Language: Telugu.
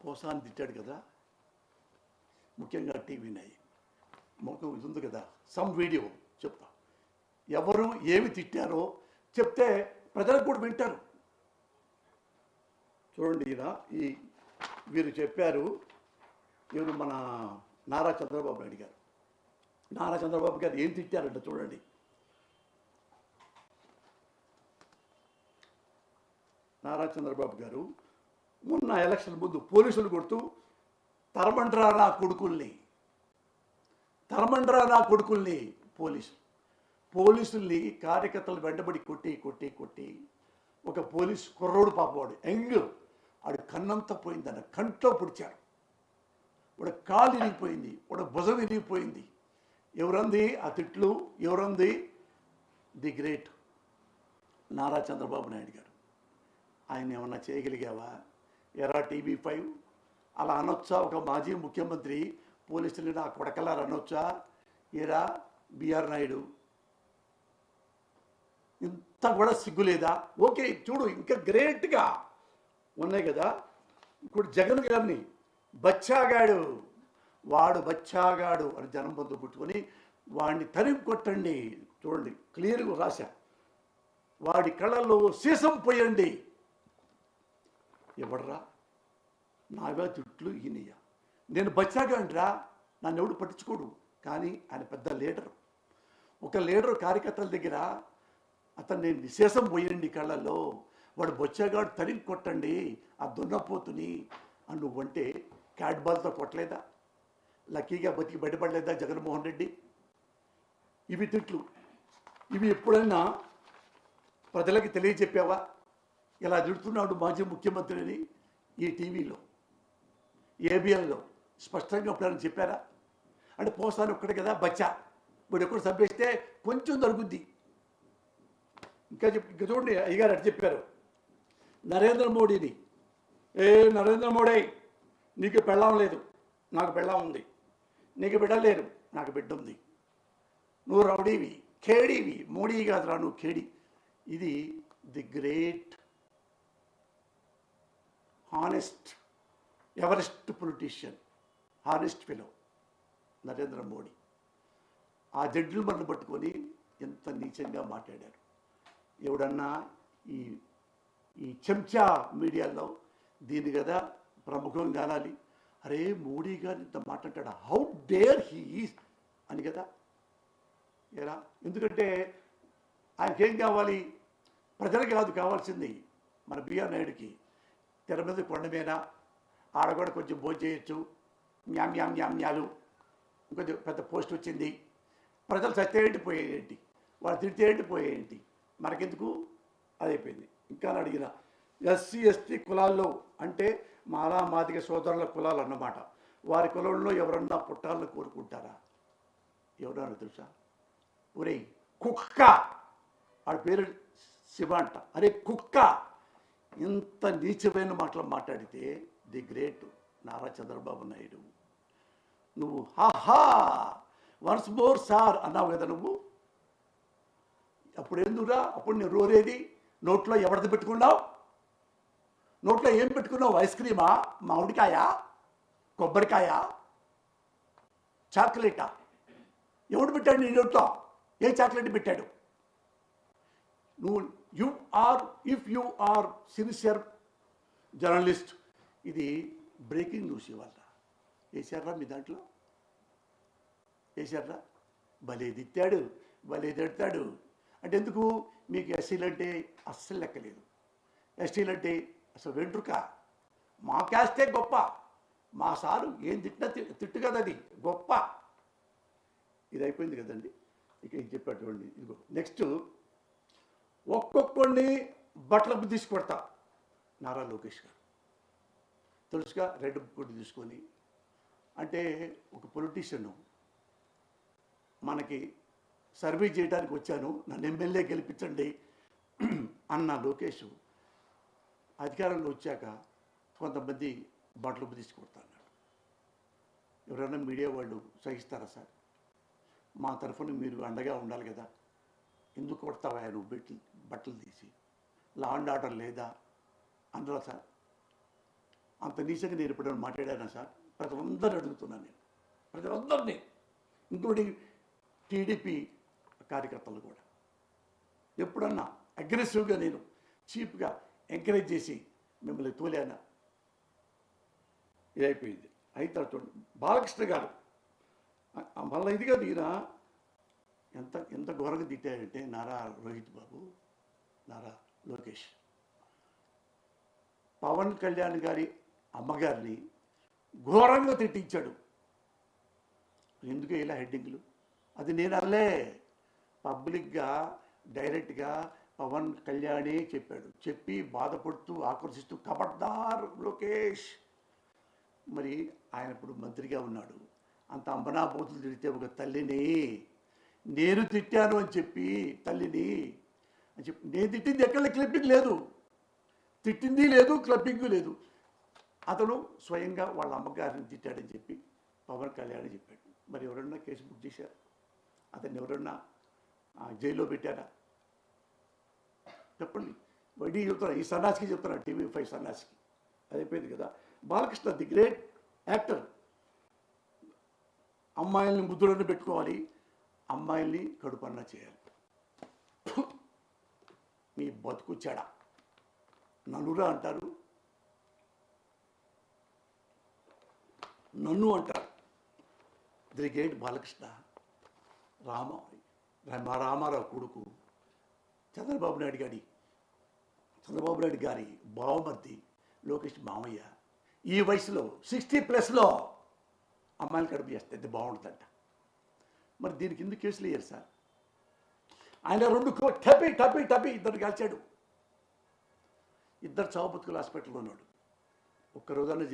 పోసాన్ని తిట్టాడు కదా, ముఖ్యంగా టీవీ9 మొత్తం ఇది ఉంది కదా, సమ్ వీడియో చెప్తా. ఎవరు ఏమి తిట్టారో చెప్తే ప్రజలకు కూడా వింటారు. చూడండి, వీరు చెప్పారు. వీరు మన నారా చంద్రబాబు నాయుడు గారు. నారా చంద్రబాబు గారు ఏం తిట్టారంట చూడండి. నారా చంద్రబాబు గారు మొన్న ఎలక్షన్ ముందు పోలీసులు కొడుతూ తరమండ్రా నా కొడుకుల్ని, తరమండ్రా నా కొడుకుల్ని పోలీసుల్ని కార్యకర్తలు వెంటబడి కొట్టి ఒక పోలీసు కుర్రోడు పాపవాడు యంగ్, ఆడు కన్నంతా పోయిందన్న, కంట్లో పొడిచాడు. వాడు కాలు విరిగిపోయింది, వాడు భుజం విరిగిపోయింది. ఎవరంది ఆ తిట్లు? ఎవరంది? ది గ్రేట్ నారా చంద్రబాబు నాయుడు గారు. ఆయన ఏమన్నా చేయగలిగావా? ఎరా టీవీ5 అలా అనొచ్చా? ఒక మాజీ ముఖ్యమంత్రి పోలీసులు నా కొడకలారు అనొచ్చా? ఏరా బిఆర్ నాయుడు, ఇంత కూడా సిగ్గులేదా? ఓకే, చూడు ఇంకా గ్రేట్గా ఉన్నాయి కదా. ఇప్పుడు జగన్ గారిని వాడు బచ్చాగాడు అని జనం బంధు పుట్టుకొని వాడిని తరిమి కొట్టండి. చూడండి, క్లియర్గా రాశా. వాడి కళ్ళల్లో సీసం పోయండి. ఎవడరా? నావే తిట్లు ఈయనయ్య. నేను బచ్చాగాండ్రా, నన్ను ఎవడు పట్టించుకోడు. కానీ ఆయన పెద్ద లీడరు. ఒక లీడరు కార్యకర్తల దగ్గర అతన్ని నిశేషం పోయండి కళ్ళల్లో, వాడు బొచ్చాగాడు తరిగి కొట్టండి ఆ దున్నపోతుని అని నువ్వంటే క్యాట్ బాల్తో కొట్టలేదా? లక్కీగా బతికి బయటపడలేదా జగన్మోహన్ రెడ్డి? ఇవి తిట్లు. ఇవి ఎప్పుడైనా ప్రజలకి తెలియజెప్పావా? ఇలా తిడుతున్నాడు మాజీ ముఖ్యమంత్రిని ఈ టీవీలో, ఏబిఎన్లో స్పష్టంగా ఎప్పుడైనా చెప్పారా? అంటే పోసాను ఒక్కడే కదా బచ్చా, వీడు ఎక్కడ చంపేస్తే కొంచెం దొరుకుద్ది. ఇంకా చూడండి, అయ్యగారు అటు చెప్పారు నరేంద్ర మోడీని, నరేంద్ర మోడీ నీకు పెళ్ళం లేదు, నాకు పెళ్ళం ఉంది. నీకు బిడ్డ లేరు, నాకు బిడ్డ ఉంది. నువ్వు రౌడీవి, ఖేడీవి. మోడీ కాదురా నువ్వు, ఖేడీ. ఇది the great honest Everest politician, honest fellow Narendra Modi. ఆ జడ్జిల్మన్ను పట్టుకొని ఎంత నీచంగా మాట్లాడారు. ఎవడన్నా ఈ చెంచా మీడియాలో దీన్ని కదా ప్రముఖంగా అనాలి. అరే మోడీ గారు ఇంత మాట్లాడాడు, హౌ డేర్ హీ ఈజ్ అని కదా. ఎలా? ఎందుకంటే ఆయనకేం కావాలి? ప్రజలకు కాదు కావాల్సింది, మన బిఆర్ నాయుడుకి తెర మీద కొండ మీద ఆడ కూడా కొంచెం భోజనం చేయొచ్చు, మ్యాలు ఇంకొంచెం పెద్ద పోస్ట్ వచ్చింది, ప్రజలు సత్యేంటి పోయేంటి, వాళ్ళు తిడితే ఏంటి పోయేంటి, మనకెందుకు? అదైపోయింది. ఇంకా అడిగిన ఎస్సీ ఎస్టీ కులాల్లో అంటే మాలా మాదిగ సోదరుల కులాలు అన్నమాట. వారి కులంలో ఎవరన్నా పుట్టాలను కోరుకుంటారా? ఎవరన్నా తెలుసా? ఒరే కుక్క, ఆడ పేరు శివ అంట. అరే కుక్క, ఇంత నీచమైన మాటలు మాట్లాడితే ది గ్రేట్ నారా చంద్రబాబు నాయుడు. నువ్వు హాహా వన్స్ మోర్ సార్ అన్నావు కదా నువ్వు. అప్పుడు ఎందుకురా? అప్పుడు నేను రోరేది నోట్లో ఎవరిది పెట్టుకున్నావు? నోట్లో ఏం పెట్టుకున్నావు? ఐస్ క్రీమా, మామిడికాయ, కొబ్బరికాయ, చాక్లెటా? ఎవడు పెట్టాడు నీ నోట్లో? ఏ చాక్లెట్ పెట్టాడు? నువ్వు if you are sincere journalist, ఇది బ్రేకింగ్ న్యూస్ ఇవాళ వేసారా మీ దాంట్లో? వేసారా? భలే తిట్టాడు, భలే తిడతాడు అంటే ఎందుకు? మీకు ఎస్సీలు అంటే అస్సలు లెక్కలేదు. ఎస్టీలు అంటే అసలు వెంట్రుక. మా క్యాస్టే గొప్ప, మా సారు ఏం తిట్టినా తిట్టు కదా, అది గొప్ప. ఇది అయిపోయింది కదండి. ఇక ఇది చెప్పేటువంటి ఇదిగో నెక్స్ట్, ఒక్కొక్కడిని బట్టలకు తీసుకొడతా నారా లోకేష్ గారు. తెలుసుగా, రెడ్ బుక్ తీసుకొని. అంటే ఒక పొలిటీషియన్ మనకి సర్వీస్ చేయడానికి వచ్చాను, నన్ను ఎమ్మెల్యే గెలిపించండి అన్న లోకేష్ అధికారంలో వచ్చాక కొంతమంది బట్టలు తీసుకొడతాడు. ఎవరైనా మీడియా వాళ్ళు సహిస్తారా సార్? మా తరఫున మీరు అండగా ఉండాలి కదా, ఎందుకు కొడతావా నువ్వు బట్టలు తీసి? లా అండ్ ఆర్డర్ లేదా అనరా సార్? అంత నీచంగా నేను ఎప్పుడైనా మాట్లాడానా సార్? ప్రజలందరినీ అడుగుతున్నాను నేను, ప్రజలందరినీ, ఇంక్లూడింగ్ టీడీపీ కార్యకర్తలు కూడా. ఎప్పుడన్నా అగ్రెసివ్గా నేను చీప్గా ఎంకరేజ్ చేసి మిమ్మల్ని తోలేనా? ఇదైపోయింది. అయితే చూడండి బాలకృష్ణ గారు మళ్ళీ ఇది కాదు, ఈయన ఎంత ఎంత ఘోరంగా తిట్టాడంటే నారా రోహిత్ బాబు, నారా లోకేష్, పవన్ కళ్యాణ్ గారి అమ్మగారిని ఘోరంగా తిట్టించాడు. ఎందుకు ఇలా హెడ్డింగ్లు? అది నేను అల్లే, పబ్లిక్గా డైరెక్ట్గా పవన్ కళ్యాణే చెప్పాడు. చెప్పి బాధపడుతూ ఆకర్షిస్తూ ఖబర్దార్ లోకేష్. మరి ఆయన ఇప్పుడు మంత్రిగా ఉన్నాడు. అంత అంబనాబోతులు తిడితే ఒక తల్లిని, నేను తిట్టాను అని చెప్పి తల్లిని అని చెప్పి, నేను తిట్టింది ఎక్కడ క్లిప్పింగ్ లేదు, తిట్టింది లేదు, క్లిప్పింగ్ లేదు. అతను స్వయంగా వాళ్ళ అమ్మగారిని తిట్టాడని చెప్పి పవన్ కళ్యాణ్ చెప్పాడు. మరి ఎవరన్నా కేసు బుక్ చేశారు? అతన్ని ఎవరన్నా జైల్లో పెట్టారా? చెప్పండి. వడ్డీ చెప్తున్నా, ఈ సన్నాసికి చెప్తున్నా, TV5 సన్నాసికి. అయిపోయింది కదా. Balakrishna the great actor. అమ్మాయిల్ని ముద్దులను పెట్టుకోవాలి, అమ్మాయిల్ని కడుపన్నా చేయాలి. మీ బతుకు చెడ. నన్నురా అంటారు, నన్ను అంటారు. ది గ్రేట్ బాలకృష్ణ, రామారావు కొడుకు, చంద్రబాబు నాయుడు గారి బావమర్ది లోకేష్ మామయ్య. ఈ వయసులో 60+ అమ్మాయిలు కడుపు చేస్తే అది బాగుంటుందంట. మరి దీనికి ఎందుకు కేసులు వేయాలి సార్? ఆయన 2 టపి ఇద్దరు కాల్చాడు. ఇద్దరు చావు బతుకులు హాస్పిటల్లో ఉన్నాడు. ఒక్క రోజన్నా